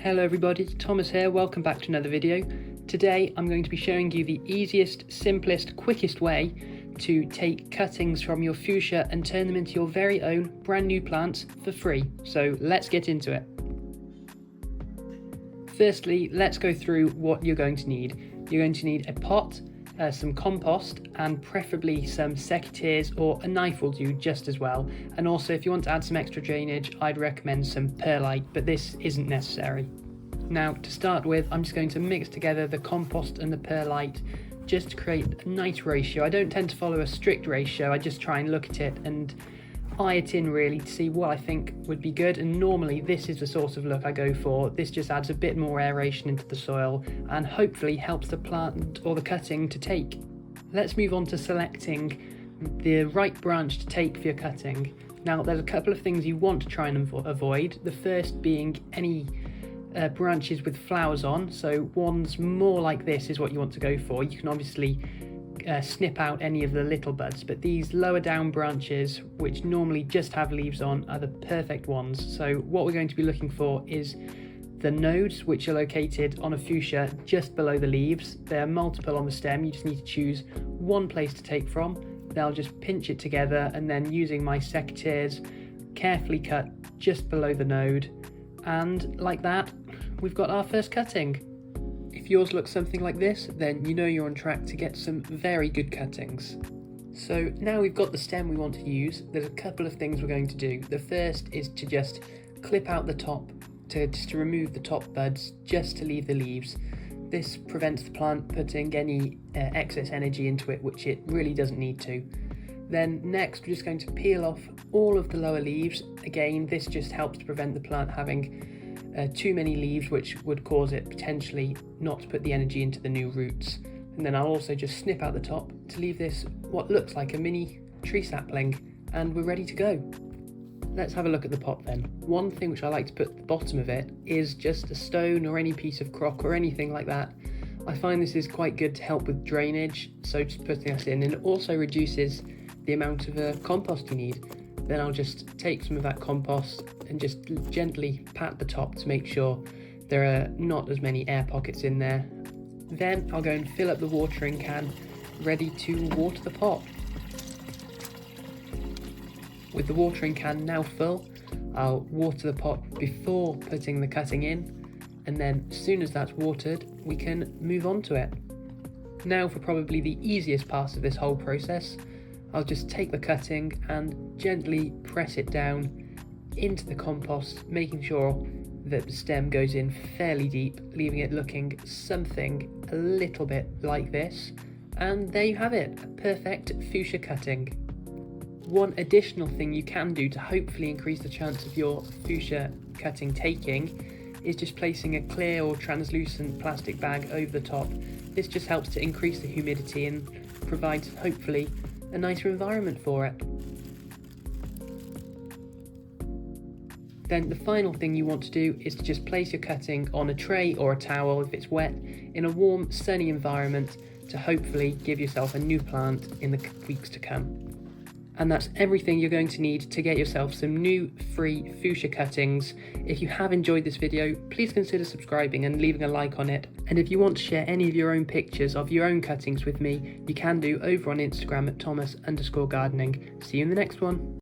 Hello everybody, Thomas here, welcome back to another video. Today I'm going to be showing you the easiest, simplest, quickest way to take cuttings from your fuchsia and turn them into your very own brand new plants for free. So let's get into it. Firstly, let's go through what you're going to need. You're going to need a pot, some compost, and preferably some secateurs, or a knife will do just as well. And also, if you want to add some extra drainage, I'd recommend some perlite, but this isn't necessary. Now, to start with, I'm just going to mix together the compost and the perlite just to create a nice ratio. I don't tend to follow a strict ratio, I just try and look at it and eye it in really to see what I think would be good, and normally this is the sort of look I go for. This just adds a bit more aeration into the soil and hopefully helps the plant or the cutting to take. Let's move on to selecting the right branch to take for your cutting. Now, there's a couple of things you want to try and avoid. The first being any branches with flowers on, so ones more like this is what you want to go for. You can obviously snip out any of the little buds, but these lower down branches, which normally just have leaves on, are the perfect ones. So what we're going to be looking for is the nodes, which are located on a fuchsia just below the leaves. There are multiple on the stem, you just need to choose one place to take from. Then I'll just pinch it together, and then using my secateurs carefully cut just below the node, and like that we've got our first cutting. If yours looks something like this, then you know you're on track to get some very good cuttings. So now we've got the stem we want to use, there's a couple of things we're going to do. The first is to just clip out the top, to remove the top buds, just to leave the leaves. This prevents the plant putting any excess energy into it, which it really doesn't need to. Then next we're just going to peel off all of the lower leaves. Again, this just helps to prevent the plant having too many leaves, which would cause it potentially not to put the energy into the new roots. And then I'll also just snip out the top to leave this what looks like a mini tree sapling, and we're ready to go. Let's have a look at the pot then. One thing which I like to put at the bottom of it is just a stone or any piece of crock or anything like that. I find this is quite good to help with drainage, so just putting this in, and it also reduces the amount of compost you need. Then I'll just take some of that compost and just gently pat the top to make sure there are not as many air pockets in there. Then I'll go and fill up the watering can, ready to water the pot. With the watering can now full, I'll water the pot before putting the cutting in, and then as soon as that's watered, we can move on to it. Now for probably the easiest part of this whole process, I'll just take the cutting and gently press it down into the compost, making sure that the stem goes in fairly deep, leaving it looking something a little bit like this. And there you have it, a perfect fuchsia cutting. One additional thing you can do to hopefully increase the chance of your fuchsia cutting taking is just placing a clear or translucent plastic bag over the top. This just helps to increase the humidity and provides hopefully a nicer environment for it. Then the final thing you want to do is to just place your cutting on a tray or a towel if it's wet, in a warm, sunny environment, to hopefully give yourself a new plant in the weeks to come. And that's everything you're going to need to get yourself some new free fuchsia cuttings. If you have enjoyed this video, please consider subscribing and leaving a like on it. And if you want to share any of your own pictures of your own cuttings with me, you can do over on Instagram at Thomas_gardening. See you in the next one.